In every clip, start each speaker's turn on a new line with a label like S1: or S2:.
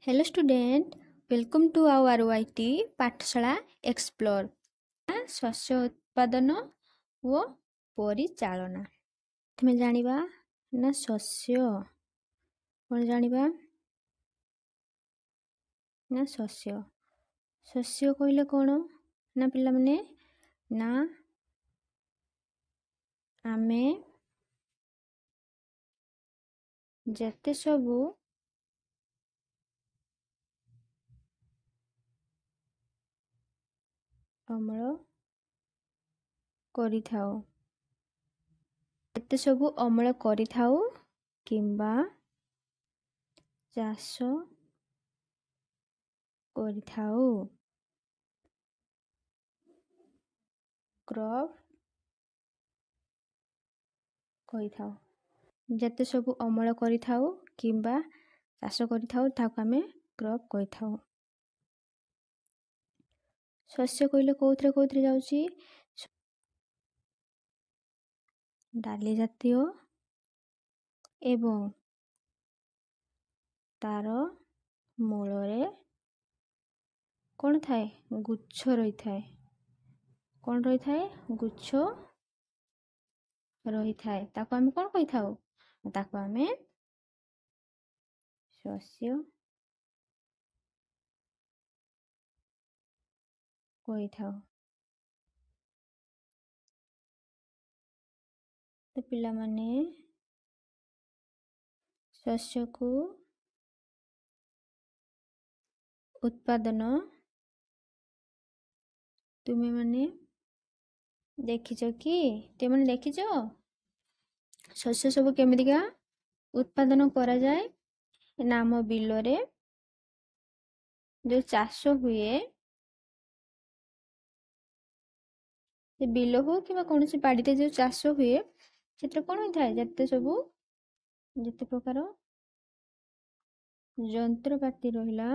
S1: Hello student, welcome to our YT Pathshala explore ଶସ୍ୟ ଉତ୍ପାଦନ ଓ ପରିଚାଳନା। ଆମେ ଜାଣିବା ନା ଶସ୍ୟ କ'ଣ ଜାଣିବା ନା ଶସ୍ୟ କହିଲେ କ'ଣ ନା ପିଲାମାନେ ନା ଆମେ ଯେତେ ସବୁ ଅମଳ କରିଥାଉ କିମ୍ବା ଚାଷ କରିଥାଉ କ୍ରପ୍ କହିଥାଉ। ଯେତେ ସବୁ ଅମଳ କରିଥାଉ କିମ୍ବା ଚାଷ କରିଥାଉ ତାହାକୁ ଆମେ କ୍ରପ୍ କହିଥାଉ। ଶସ୍ୟ କହିଲେ କୋଉଥିରେ ଯାଉଛି? ଡାଲି ଜାତୀୟ ଏବଂ ତାର ମୂଳରେ କ'ଣ ଥାଏ? ଗୁଚ୍ଛ ରହିଥାଏ। କ'ଣ ରହିଥାଏ? ଗୁଚ୍ଛ ରହିଥାଏ। ତାକୁ ଆମେ କ'ଣ କହିଥାଉ? ତାକୁ ଆମେ ଶସ୍ୟ କହିଥାଉ। ତ ପିଲାମାନେ ଶସ୍ୟକୁ ଉତ୍ପାଦନ ତୁମେମାନେ ଦେଖିଛ କି? ତୁମେମାନେ ଦେଖିଛ ଶସ୍ୟ ସବୁ କେମିତିକା ଉତ୍ପାଦନ କରାଯାଏ? ନା ଆମ ବିଲରେ ଯେଉଁ ଚାଷ ହୁଏ, ସେ ବିଲ ହଉ କିମ୍ବା କୌଣସି ବାଡ଼ିରେ ଯେଉଁ ଚାଷ ହୁଏ ସେଥିରେ କ'ଣ ହୋଇଥାଏ? ଯେତେ ପ୍ରକାର ଯନ୍ତ୍ରପାତି ରହିଲା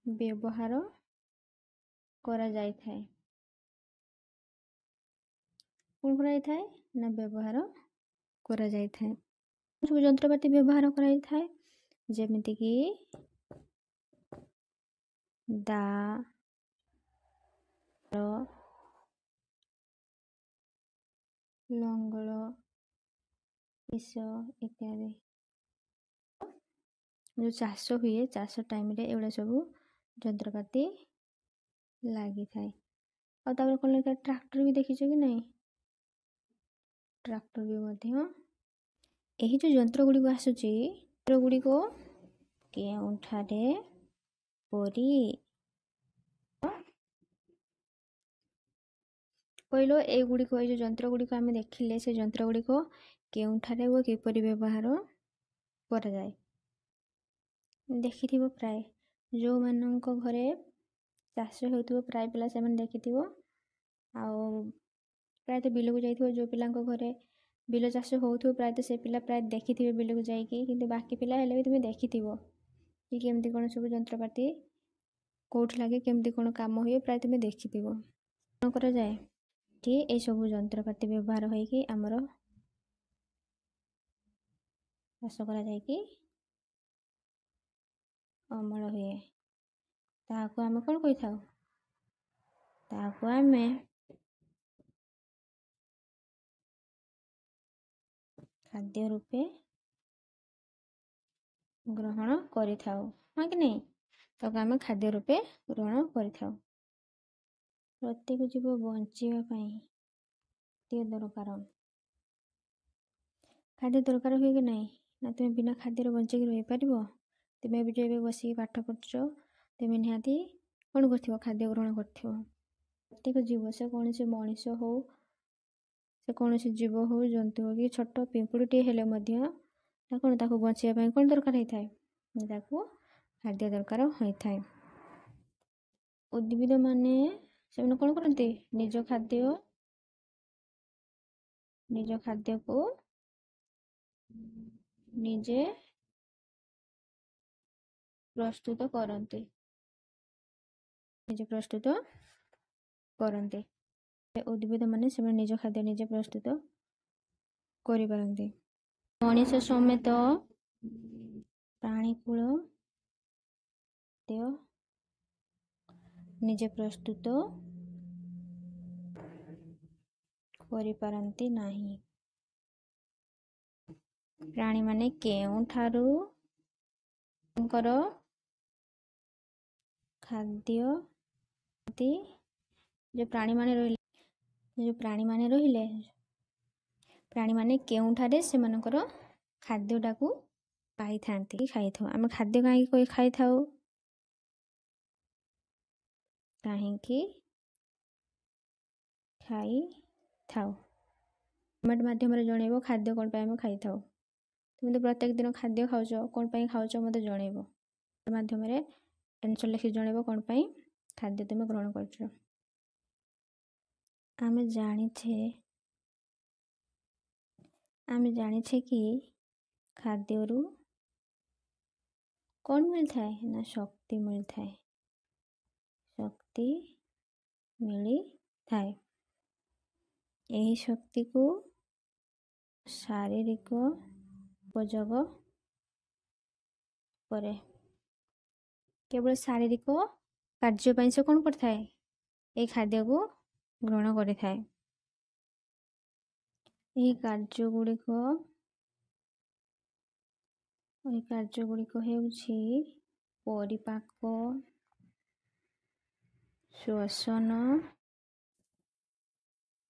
S1: ବ୍ୟବହାର କରାଯାଇଥାଏ। କ'ଣ କରାଯାଇଥାଏ? ନା ବ୍ୟବହାର କରାଯାଇଥାଏ। ସବୁ ଯନ୍ତ୍ରପାତି ବ୍ୟବହାର କରାଯାଇଥାଏ, ଯେମିତିକି ଦା, ଲଙ୍ଗଳ, ଇସ ଇତ୍ୟାଦି। ଯେଉଁ ଚାଷ ହୁଏ, ଚାଷ ଟାଇମରେ ଏଗୁଡ଼ା ସବୁ ଯନ୍ତ୍ରପାତି ଲାଗିଥାଏ। ଆଉ ତାପରେ କ'ଣ ଲାଗିଥାଏ? ଟ୍ରାକ୍ଟର ବି ଦେଖିଛ କି ନାହିଁ? ଟ୍ରାକ୍ଟର ବି ମଧ୍ୟ ଏହି ଯେଉଁ ଯନ୍ତ୍ର ଗୁଡ଼ିକ ଆସୁଛି, ଯନ୍ତ୍ର ଗୁଡ଼ିକ କେଉଁଠାରେ କହିଲ? ଏଇ ଯେଉଁ ଯନ୍ତ୍ର ଗୁଡ଼ିକ ଆମେ ଦେଖିଲେ, ସେ ଯନ୍ତ୍ର ଗୁଡ଼ିକ କେଉଁଠାରେ ଓ କିପରି ବ୍ୟବହାର କରାଯାଏ? ଦେଖିଥିବ ପ୍ରାୟ ଯେଉଁମାନଙ୍କ ଘରେ ଚାଷ ହେଉଥିବ, ପ୍ରାୟ ପିଲା ସେମାନେ ଦେଖିଥିବ। ଆଉ ପ୍ରାୟତଃ ବିଲକୁ ଯାଇଥିବ, ଯେଉଁ ପିଲାଙ୍କ ଘରେ ବିଲ ଚାଷ ହେଉଥିବ ପ୍ରାୟତଃ ସେ ପିଲା ପ୍ରାୟ ଦେଖିଥିବେ ବିଲକୁ ଯାଇକି। କିନ୍ତୁ ବାକି ପିଲା ହେଲେ ବି ତୁମେ ଦେଖିଥିବ କି କେମିତି କ'ଣ ସବୁ ଯନ୍ତ୍ରପାତି କେଉଁଠି ଲାଗେ, କେମିତି କ'ଣ କାମ ହୁଏ, ପ୍ରାୟ ତୁମେ ଦେଖିଥିବ। କ'ଣ କରାଯାଏ? କି ଏସବୁ ଯନ୍ତ୍ରପାତି ବ୍ୟବହାର ହୋଇକି ଆମର ଚାଷ କରାଯାଇକି ଅମଳ ହୁଏ। ତାହାକୁ ଆମେ କ'ଣ କହିଥାଉ? ତାହାକୁ ଆମେ ଖାଦ୍ୟ ରୂପେ ଗ୍ରହଣ କରିଥାଉ, ହଁ କି ନାହିଁ? ତାକୁ ଆମେ ଖାଦ୍ୟ ରୂପେ ଗ୍ରହଣ କରିଥାଉ। ପ୍ରତ୍ୟେକ ଜୀବ ବଞ୍ଚିବା ପାଇଁ ଖାଦ୍ୟ ଦରକାର ହୁଏ କି ନାହିଁ? ନା ତୁମେ ବିନା ଖାଦ୍ୟରେ ବଞ୍ଚିକି ରହିପାରିବ? ତୁମେ ବି ଏବେ ବସିକି ପାଠ ପଢ଼ୁଛ, ତୁମେ ନିହାତି କ'ଣ କରିଥିବ? ଖାଦ୍ୟ ଗ୍ରହଣ କରିଥିବ। ପ୍ରତ୍ୟେକ ଜୀବ, ସେ କୌଣସି ମଣିଷ ହଉ, ସେ କୌଣସି ଜୀବ ହଉ, ଜନ୍ତୁ ହଉ, କି ଛୋଟ ପିମ୍ପୁଡ଼ିଟିଏ ହେଲେ ମଧ୍ୟ ତାକୁ ବଞ୍ଚିବା ପାଇଁ କ'ଣ ଦରକାର ହୋଇଥାଏ? ତାକୁ ଖାଦ୍ୟ ଦରକାର ହୋଇଥାଏ। ଉଦ୍ଭିଦ ମାନେ ସେମାନେ କ'ଣ କରନ୍ତି? ନିଜ ଖାଦ୍ୟକୁ ନିଜେ ପ୍ରସ୍ତୁତ କରନ୍ତି। ଉଦ୍ଭିଦ ମାନେ ସେମାନେ ନିଜ ଖାଦ୍ୟ ନିଜେ ପ୍ରସ୍ତୁତ କରିପାରନ୍ତି। ମଣିଷ ସମେତ ପ୍ରାଣୀକୁଳ ନିଜେ ପ୍ରସ୍ତୁତ କରିପାରନ୍ତି ନାହିଁ। ପ୍ରାଣୀମାନେ କେଉଁଠାରୁ ତାଙ୍କର ଖାଦ୍ୟ ଯେଉଁ ପ୍ରାଣୀମାନେ ରହିଲେ ପ୍ରାଣୀମାନେ କେଉଁଠାରେ ସେମାନଙ୍କର ଖାଦ୍ୟଟାକୁ ପାଇଥାନ୍ତି ଖାଇଥାଉ। ଆମେ ଖାଦ୍ୟ କାହିଁକି ଖାଇଥାଉ? କାହିଁକି ଖାଇଥାଉ? କମେଣ୍ଟ ମାଧ୍ୟମରେ ଜଣେଇବ ଖାଦ୍ୟ କ'ଣ ପାଇଁ ଆମେ ଖାଇଥାଉ। ତୁମେ ତ ପ୍ରତ୍ୟେକ ଦିନ ଖାଦ୍ୟ ଖାଉଛ, କ'ଣ ପାଇଁ ଖାଉଛ ମୋତେ ଜଣେଇବ। ମାଧ୍ୟମରେ ଆନ୍ସର୍ ଲେଖି ଜଣେଇବ କ'ଣ ପାଇଁ ଖାଦ୍ୟ ତୁମେ ଗ୍ରହଣ କରୁଛ। ଆମେ ଜାଣିଛେ କି ଖାଦ୍ୟରୁ କ'ଣ ମିଳିଥାଏ? ନା ଶକ୍ତି ମିଳିଥାଏ। ଶକ୍ତି ମିଳିଥାଏ। ଏହି ଶକ୍ତିକୁ ଶାରୀରିକ ଉପଯୋଗ କରେ। କେବଳ ଶାରୀରିକ କାର୍ଯ୍ୟ ପାଇଁ ସେ କ'ଣ କରିଥାଏ? ଏହି ଖାଦ୍ୟକୁ ଗ୍ରହଣ କରିଥାଏ। ଏହି କାର୍ଯ୍ୟଗୁଡ଼ିକ ହେଉଛି ପରିପାକ, ଶ୍ୱସନ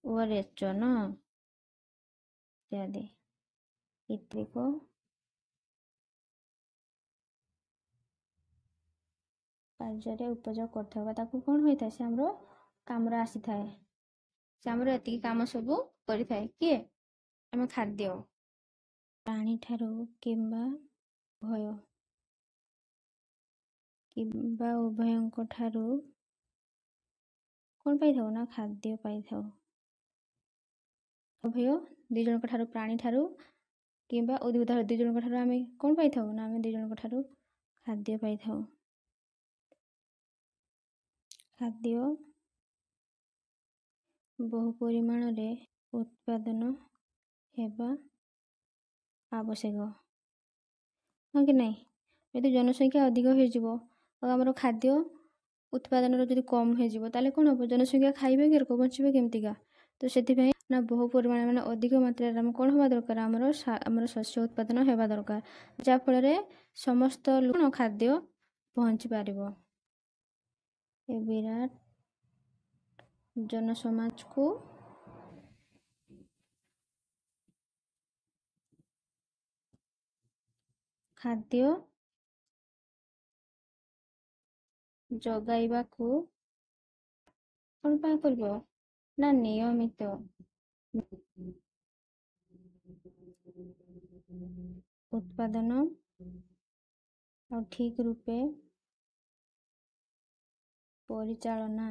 S1: ଓ ରେଚନ ଇତ୍ୟାଦି। କାର୍ଯ୍ୟରେ ଉପଯୋଗ କରିଥାଉ ବା ତାକୁ କ'ଣ ହୋଇଥାଏ? ସେ ଆମର କାମରେ ଆସିଥାଏ। ସେ ଆମର ଏତିକି କାମ ସବୁ କରିଥାଏ। କିଏ? ଆମେ ଖାଦ୍ୟ। ପ୍ରାଣୀଠାରୁ କିମ୍ବା ଉଭୟଙ୍କ ଠାରୁ କ'ଣ ପାଇଥାଉ? ନା ଖାଦ୍ୟ ପାଇଥାଉ। ଉଭୟ ଦୁଇ ଜଣଙ୍କ ଠାରୁ, ପ୍ରାଣୀ ଠାରୁ କିମ୍ବା ଉଦ୍ଭିଦ ଦୁଇ ଜଣଙ୍କ ଠାରୁ ଆମେ କ'ଣ ପାଇଥାଉ? ନା ଆମେ ଦୁଇ ଜଣଙ୍କ ଠାରୁ ଖାଦ୍ୟ ପାଇଥାଉ। ଖାଦ୍ୟ ବହୁ ପରିମାଣରେ ଉତ୍ପାଦନ ହେବା ଆବଶ୍ୟକ, ହଁ କି ନାହିଁ? ଯଦି ଜନସଂଖ୍ୟା ଅଧିକ ହୋଇଯିବ ଆଉ ଆମର ଖାଦ୍ୟ ଉତ୍ପାଦନର ଯଦି କମ୍ ହୋଇଯିବ ତାହେଲେ କ'ଣ ହେବ? ଜନସଂଖ୍ୟା ଖାଇବେ କି ବଞ୍ଚିବେ କେମିତିକା? ତ ସେଥିପାଇଁ ନା ବହୁ ପରିମାଣ ମାନେ ଅଧିକ ମାତ୍ରାରେ ଆମେ କ'ଣ ହେବା ଦରକାର? ଆମର ଶସ୍ୟ ଉତ୍ପାଦନ ହେବା ଦରକାର, ଯାହାଫଳରେ ସମସ୍ତ ଖାଦ୍ୟ ପହଞ୍ଚି ପାରିବ। ଏ ବିରାଟ ଜନସମାଜକୁ ଖାଦ୍ୟ ଯୋଗାଇବାକୁ କ'ଣ ପାଇଁ କରିବ? ନା ନିୟମିତ ଉତ୍ପାଦନ ଆଉ ଠିକ୍ ରୂପେ ପରିଚାଳନା,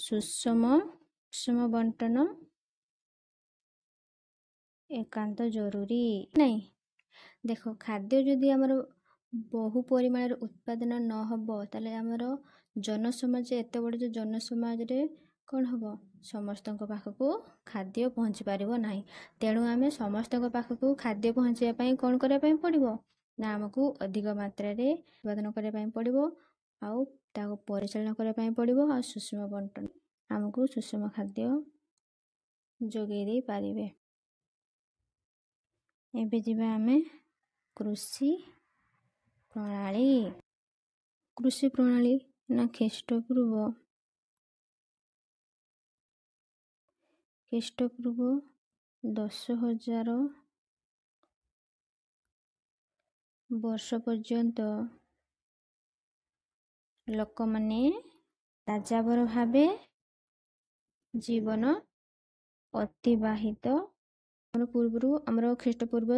S1: ସୁଷମ ବଣ୍ଟନ ଏକାନ୍ତ ଜରୁରୀ ନାହିଁ। ଦେଖ, ଖାଦ୍ୟ ଯଦି ଆମର ବହୁ ପରିମାଣରେ ଉତ୍ପାଦନ ନ ହେବ ତାହେଲେ ଆମର ଜନସମାଜ ଏତେ ବଡ଼ ଯେ ଜନସମାଜରେ କ'ଣ ହେବ? ସମସ୍ତଙ୍କ ପାଖକୁ ଖାଦ୍ୟ ପହଞ୍ଚି ପାରିବ ନାହିଁ। ତେଣୁ ଆମେ ସମସ୍ତଙ୍କ ପାଖକୁ ଖାଦ୍ୟ ପହଞ୍ଚିବା ପାଇଁ କ'ଣ କରିବା ପାଇଁ ପଡ଼ିବ? ନା ଆମକୁ ଅଧିକ ମାତ୍ରାରେ ଉତ୍ପାଦନ କରିବା ପାଇଁ ପଡ଼ିବ, ଆଉ ତାକୁ ପରିଚାଳନା କରିବା ପାଇଁ ପଡ଼ିବ, ଆଉ ସୁଷମ ବଣ୍ଟନ ଆମକୁ ସୁଷମ ଖାଦ୍ୟ ଯୋଗାଇ ଦେଇପାରିବେ। ଏବେ ଯିବା ଆମେ କୃଷି ପ୍ରଣାଳୀ ନା ଖ୍ରୀଷ୍ଟପୂର୍ବ 10,000 ବର୍ଷ ପର୍ଯ୍ୟନ୍ତ ଲୋକମାନେ ଯାଯାବର ଭାବେ ଜୀବନ ଅତିବାହିତ ପୂର୍ବରୁ ଆମର ଖ୍ରୀଷ୍ଟପୂର୍ବ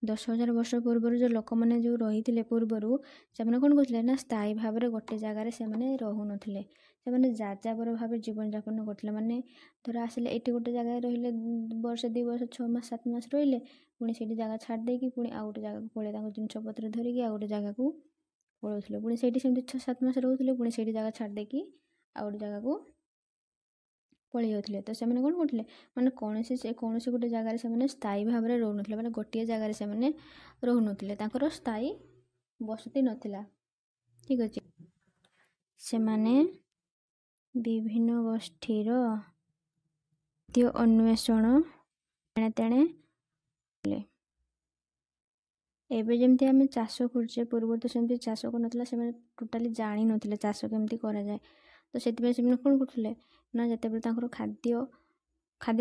S1: 10,000 ବର୍ଷ ପୂର୍ବରୁ ଯେଉଁ ଲୋକମାନେ ଯେଉଁ ରହିଥିଲେ ପୂର୍ବରୁ, ସେମାନେ କ'ଣ କରୁଥିଲେ? ନା ସ୍ଥାୟୀ ଭାବରେ ଗୋଟେ ଜାଗାରେ ସେମାନେ ରହୁନଥିଲେ। ସେମାନେ ଯାଯାବର ଭାବେ ଜୀବନଯାପନ କରୁଥିଲେ। ମାନେ ଧର ଆସିଲେ ଏଇଠି ଗୋଟେ ଜାଗାରେ ରହିଲେ, ବର୍ଷ 2 ବର୍ଷ 6 ମାସ 7 ମାସ ରହିଲେ, ପୁଣି ସେଇଠି ଜାଗା ଛାଡ଼ି ଦେଇକି ପୁଣି ଆଉ ଗୋଟେ ଜାଗାକୁ ପଳେଇ ତାଙ୍କ ଜିନିଷପତ୍ର ଧରିକି ଆଉ ଗୋଟେ ଜାଗାକୁ ପଳାଉଥିଲେ। ପୁଣି ସେଇଠି ସେମିତି 6-7 ମାସ ରହୁଥିଲେ, ପୁଣି ସେଇଠି ଜାଗା ଛାଡ଼ି ଦେଇକି ଆଉ ଗୋଟେ ଜାଗାକୁ ପଳେଇ ଯାଉଥିଲେ। ତ ସେମାନେ କ'ଣ କରୁଥିଲେ, ମାନେ କୌଣସି ଗୋଟେ ଜାଗାରେ ସେମାନେ ସ୍ଥାୟୀ ଭାବରେ ରହୁନଥିଲେ, ମାନେ ଗୋଟିଏ ଜାଗାରେ ସେମାନେ ରହୁନଥିଲେ, ତାଙ୍କର ସ୍ଥାୟୀ ବସତି ନଥିଲା। ଠିକ୍ ଅଛି। ସେମାନେ ବିଭିନ୍ନ ଗୋଷ୍ଠୀର ଅନ୍ୱେଷଣ ଏଣେ ତେଣେ ଥିଲେ। ଏବେ ଯେମିତି ଆମେ ଚାଷ କରୁଛେ, ପୂର୍ବରୁ ତ ସେମିତି ଚାଷ କରୁନଥିଲା, ସେମାନେ ଟୋଟାଲି ଜାଣିନଥିଲେ ଚାଷ କେମିତି କରାଯାଏ। ତ ସେଥିପାଇଁ ସେମାନେ କ'ଣ କରୁଥିଲେ ନା, ଯେତେବେଳେ ତାଙ୍କର ଖାଦ୍ୟ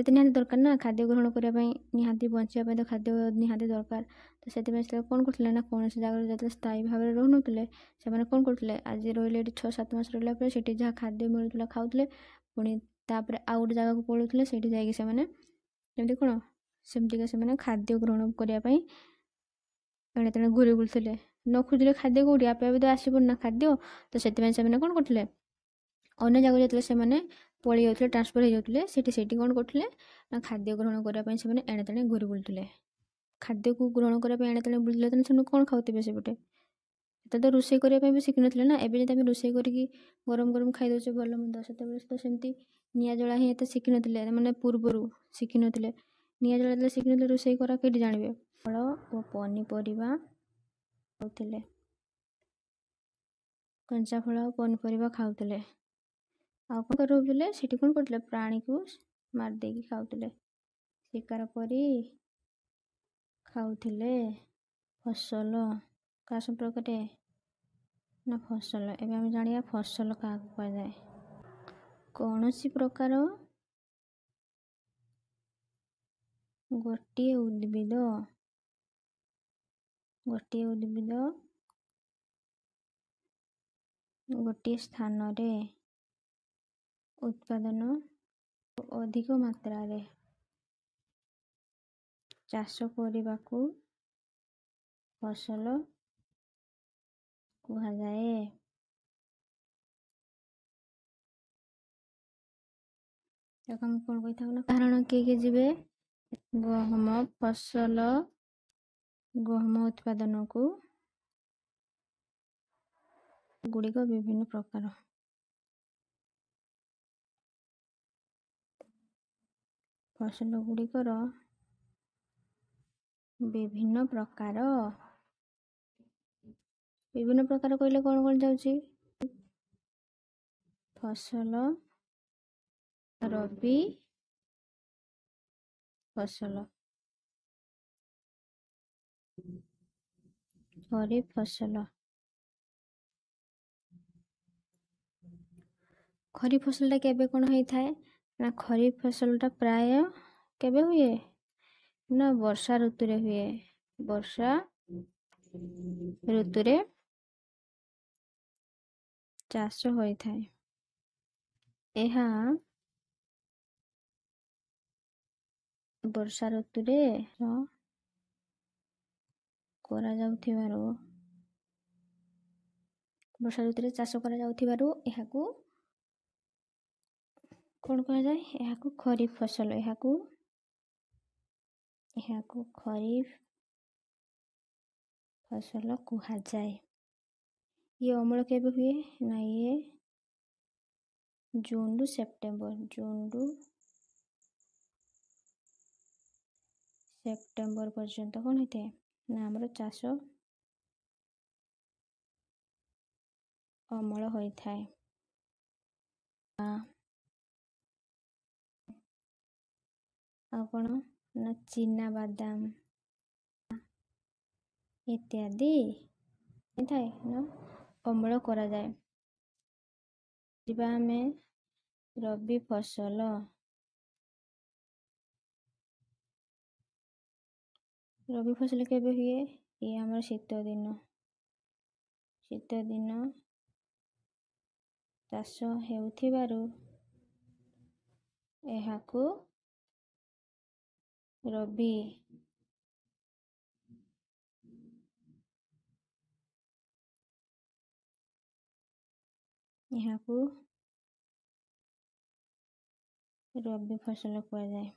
S1: ତ ନିହାତି ଦରକାର ନା, ଖାଦ୍ୟ ଗ୍ରହଣ କରିବା ପାଇଁ, ନିହାତି ବଞ୍ଚିବା ପାଇଁ ତ ଖାଦ୍ୟ ନିହାତି ଦରକାର। ତ ସେଥିପାଇଁ ସେ କ'ଣ କରୁଥିଲେ ନା, କୌଣସି ଜାଗାରେ ଯେତେବେଳେ ସ୍ଥାୟୀ ଭାବରେ ରହୁନଥିଲେ, ସେମାନେ କ'ଣ କରୁଥିଲେ, ଆଜି ରହିଲେ ଏଠି 6-7 ମାସ ରହିଲା ପରେ ସେଠି ଯାହା ଖାଦ୍ୟ ମିଳୁଥିଲା ଖାଉଥିଲେ, ପୁଣି ତାପରେ ଆଉ ଗୋଟେ ଜାଗାକୁ ପଳାଉଥିଲେ, ସେଇଠି ଯାଇକି ସେମାନେ ସେମିତିକା ସେମାନେ ଖାଦ୍ୟ ଗ୍ରହଣ କରିବା ପାଇଁ ଏଣେ ତେଣେ ଘୁରି ବୁଲୁଥିଲେ। ନ ଖୋଜିଲେ ଖାଦ୍ୟ କେଉଁଠି, ଆପେ ଆପେ ତ ଆସିବନି ନା ଖାଦ୍ୟ। ତ ସେଥିପାଇଁ ସେମାନେ କ'ଣ କରୁଥିଲେ, ଅନ୍ୟ ଜାଗାକୁ ଯେତେବେଳେ ସେମାନେ ପଳେଇ ଯାଉଥିଲେ, ଟ୍ରାନ୍ସଫର୍ ହେଇଯାଉଥିଲେ, ସେଇଠି କ'ଣ କରୁଥିଲେ ନା, ଖାଦ୍ୟ ଗ୍ରହଣ କରିବା ପାଇଁ ସେମାନେ ଏଣେ ତେଣେ ଘୁରି ବୁଲୁଥିଲେ। ଖାଦ୍ୟକୁ ଗ୍ରହଣ କରିବା ପାଇଁ ଏଣେ ତେଣେ ବୁଲୁଥିଲେ, ତେଣୁ ସେମାନେ କ'ଣ ଖାଉଥିବେ ସେପଟେ? ସେତେବେଳେ ତ ରୋଷେଇ କରିବା ପାଇଁ ବି ଶିଖିନଥିଲେ ନା। ଏବେ ଯଦି ଆମେ ରୋଷେଇ କରିକି ଗରମ ଗରମ ଖାଇଦେଉଛେ ଭଲ ମନ୍ଦ, ସେତେବେଳେ ତ ସେମିତି ନିଆଁ ଜଳା ହିଁ ଏତେ ଶିଖିନଥିଲେ, ମାନେ ପୂର୍ବରୁ ଶିଖିନଥିଲେ। ନିଆଁ ଜଳା ଯେତେବେଳେ ଶିଖିନଥିଲେ, ରୋଷେଇ କରା କେଠି ଜାଣିବେ? ଫଳ ଓ ପନିପରିବା ଖାଉଥିଲେ, କଞ୍ଚା ଫଳ ଆଉ ପନିପରିବା ଖାଉଥିଲେ। ଆଉ କ'ଣ ରହୁଥିଲେ ସେଠି, କ'ଣ କରୁଥିଲେ, ପ୍ରାଣୀକୁ ମାରିଦେଇକି ଖାଉଥିଲେ, ଶିକାର କରି ଖାଉଥିଲେ। ଫସଲ କାହା ସମ୍ପର୍କରେ ନା, ଫସଲ। ଏବେ ଆମେ ଜାଣିବା ଫସଲ କାହାକୁ କୁହାଯାଏ। କୌଣସି ପ୍ରକାର ଗୋଟିଏ ଉଦ୍ଭିଦ ଗୋଟିଏ ସ୍ଥାନରେ ଉତ୍ପାଦନ ଅଧିକ ମାତ୍ରାରେ ଚାଷ କରିବାକୁ ଫସଲ କୁହାଯାଏ। ତାକୁ ଆମେ କ'ଣ କହିଥାଉ ନା, କାରଣ କିଏ ଯିବେ, ଗହମ ଉତ୍ପାଦନକୁ ଗୁଡ଼ିକ ବିଭିନ୍ନ ପ୍ରକାର। ଫସଲ ଗୁଡ଼ିକର ବିଭିନ୍ନ ପ୍ରକାର କହିଲେ କ'ଣ କ'ଣ ଯାଉଛି? ଫସଲ, ରବି ଫସଲ, ଖରିଫ ଫସଲ। ଖରିଫ ଫସଲଟା କେବେ କ'ଣ ହେଇଥାଏ ନା, ଖରିଫ ଫସଲଟା ପ୍ରାୟ କେବେ ହୁଏ ନା, ବର୍ଷା ଋତୁରେ ହୁଏ। ବର୍ଷା ଋତୁରେ ଚାଷ ହୋଇଥାଏ। ଏହା ବର୍ଷା ଋତୁରେ ଚାଷ କରାଯାଉଥିବାରୁ ଏହାକୁ କ'ଣ କୁହାଯାଏ? ଏହାକୁ ଖରିଫ ଫସଲ। ଏହାକୁ ଖରିଫ ଫସଲ କୁହାଯାଏ। ଇଏ ଅମଳ କେବେ ହୁଏ ନା, ଇଏ ଜୁନରୁ ସେପ୍ଟେମ୍ବର ପର୍ଯ୍ୟନ୍ତ କ'ଣ ହେଇଥାଏ ନା, ଆମର ଚାଷ ଅମଳ ହୋଇଥାଏ। ଆଉ କ'ଣ ନା, ଚିନାବାଦାମ ଇତ୍ୟାଦି ହେଇଥାଏ ନା, ଅମଳ କରାଯାଏ। ଯିବା ଆମେ ରବି ଫସଲ। ରବି ଫସଲ କେବେ ହୁଏ? ଇଏ ଆମର ଶୀତ ଦିନ ଚାଷ ହେଉଥିବାରୁ ଏହାକୁ ରବି ଫସଲ କୁହାଯାଏ।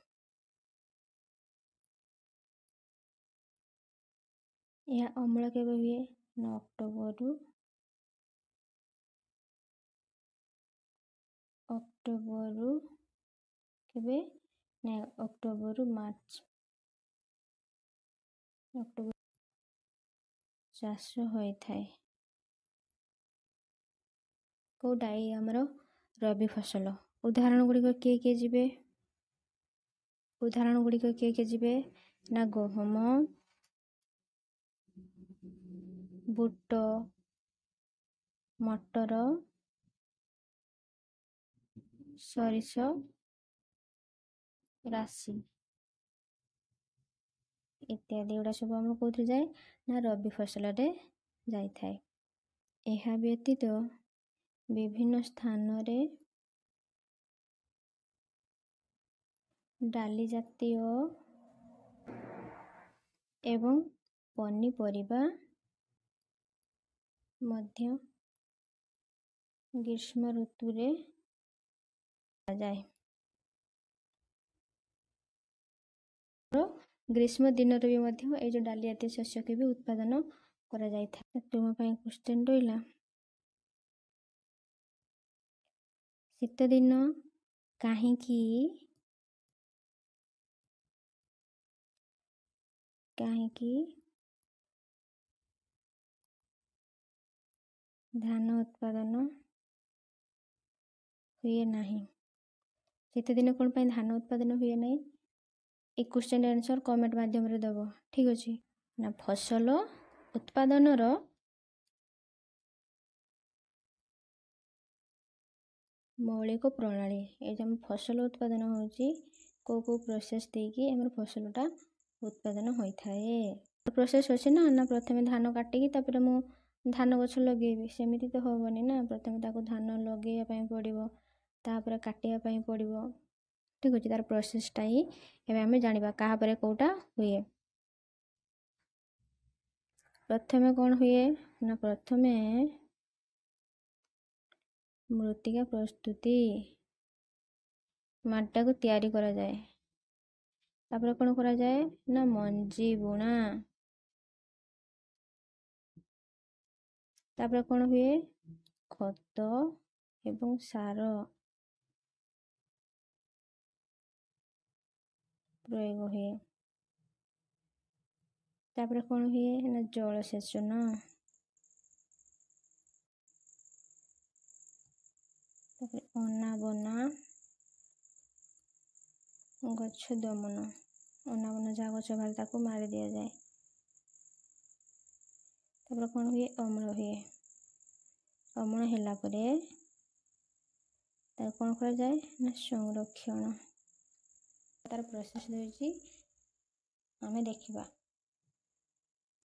S1: ଏହା ଅମଳ କେବେ ହୁଏ ନା, ଅକ୍ଟୋବରରୁ କେବେ ନା ଅକ୍ଟୋବରରୁ ମାର୍ଚ୍ଚ। ଅକ୍ଟୋବର ଚାଷ ହୋଇଥାଏ। କେଉଁଟା ଏଇ ଆମର ରବି ଫସଲ। ଉଦାହରଣ ଗୁଡ଼ିକ କିଏ ଯିବେ? ଉଦାହରଣ ଗୁଡ଼ିକ କିଏ ଯିବେ ନା ଗହମ, ବୁଟ, ମଟର, ସୋରିଷ, ରାଶି ଇତ୍ୟାଦି। ଏଗୁଡ଼ା ସବୁ ଆମର କେଉଁଥିରେ ଯାଏ ନା ରବି ଫସଲରେ ଯାଇଥାଏ। ଏହା ବ୍ୟତୀତ ବିଭିନ୍ନ ସ୍ଥାନରେ ଡାଲି ଜାତୀୟ ଏବଂ ପନିପରିବା ମଧ୍ୟ ଗ୍ରୀଷ୍ମ ଋତୁରେ ଯାଏ। ଗ୍ରୀଷ୍ମ ଦିନରେ ବି ମଧ୍ୟ ଏଇ ଯେଉଁ ଡାଲି ଜାତୀୟ ଶସ୍ୟକୁ ବି ଉତ୍ପାଦନ କରାଯାଇଥାଏ। ତୁମ ପାଇଁ କ୍ୱେଶ୍ଚନ୍ ରହିଲା, ଶୀତ ଦିନ କାହିଁକି ଧାନ ଉତ୍ପାଦନ ହୁଏ ନାହିଁ? ଶୀତ ଦିନ କ'ଣ ପାଇଁ ଧାନ ଉତ୍ପାଦନ ହୁଏ ନାହିଁ? এই କ୍ୱେଶ୍ଚନ୍ ଆନ୍ସର୍ କମେଣ୍ଟ ମାଧ୍ୟମରେ ଦେବ। ଠିକ୍ ଅଛି ନା ଫସଲ ଉତ୍ପାଦନର ମୌଳିକ ପ୍ରଣାଳୀ। ଏଇ ଯେଉଁ ଫସଲ ଉତ୍ପାଦନ ହେଉଛି କେଉଁ ପ୍ରୋସେସ୍ ଦେଇକି ଆମର ଫସଲଟା ଉତ୍ପାଦନ ହୋଇଥାଏ। ପ୍ରୋସେସ୍ ଅଛି ନା ପ୍ରଥମେ ଧାନ କାଟିକି ତାପରେ ମୁଁ ଧାନ ଗଛ ଲଗେଇବି, ସେମିତି ତ ହେବନି ନା। ପ୍ରଥମେ ତାକୁ ଧାନ ଲଗେଇବା ପାଇଁ ପଡ଼ିବ, ତାପରେ କାଟିବା ପାଇଁ ପଡ଼ିବ। ଠିକ୍ ଅଛି, ତାର ପ୍ରୋସେସ୍ଟା ହିଁ ଏବେ ଆମେ ଜାଣିବା କାହା ପରେ କେଉଁଟା ହୁଏ। ପ୍ରଥମେ କ'ଣ ହୁଏ ନା ପ୍ରଥମେ ମୃତ୍ତିକା ପ୍ରସ୍ତୁତି, ମାଟିଟାକୁ ତିଆରି କରାଯାଏ। ତାପରେ କ'ଣ କରାଯାଏ ନା ମଞ୍ଜି ବୁଣା। ତାପରେ କ'ଣ ହୁଏ ଖତ ଏବଂ ସାର ପ୍ରୟୋଗ ହୁଏ। ତାପରେ କ'ଣ ହୁଏ ନା ଜଳସେଚନ। ତାପରେ ଅନାବନା ଗଛ ଦମନ, ଅନାବନା ଯାହା ଗଛ ବାହାରେ ତାକୁ ମାରି ଦିଆଯାଏ। ତାପରେ କ'ଣ ହୁଏ ଅମଳ ହୁଏ। ଅମଳ ହେଲା ପରେ ତାକୁ କ'ଣ କରାଯାଏ ନା ସଂରକ୍ଷଣ। ତାର ପ୍ରୋସେସ୍ ରହିଛି ଆମେ ଦେଖିବା।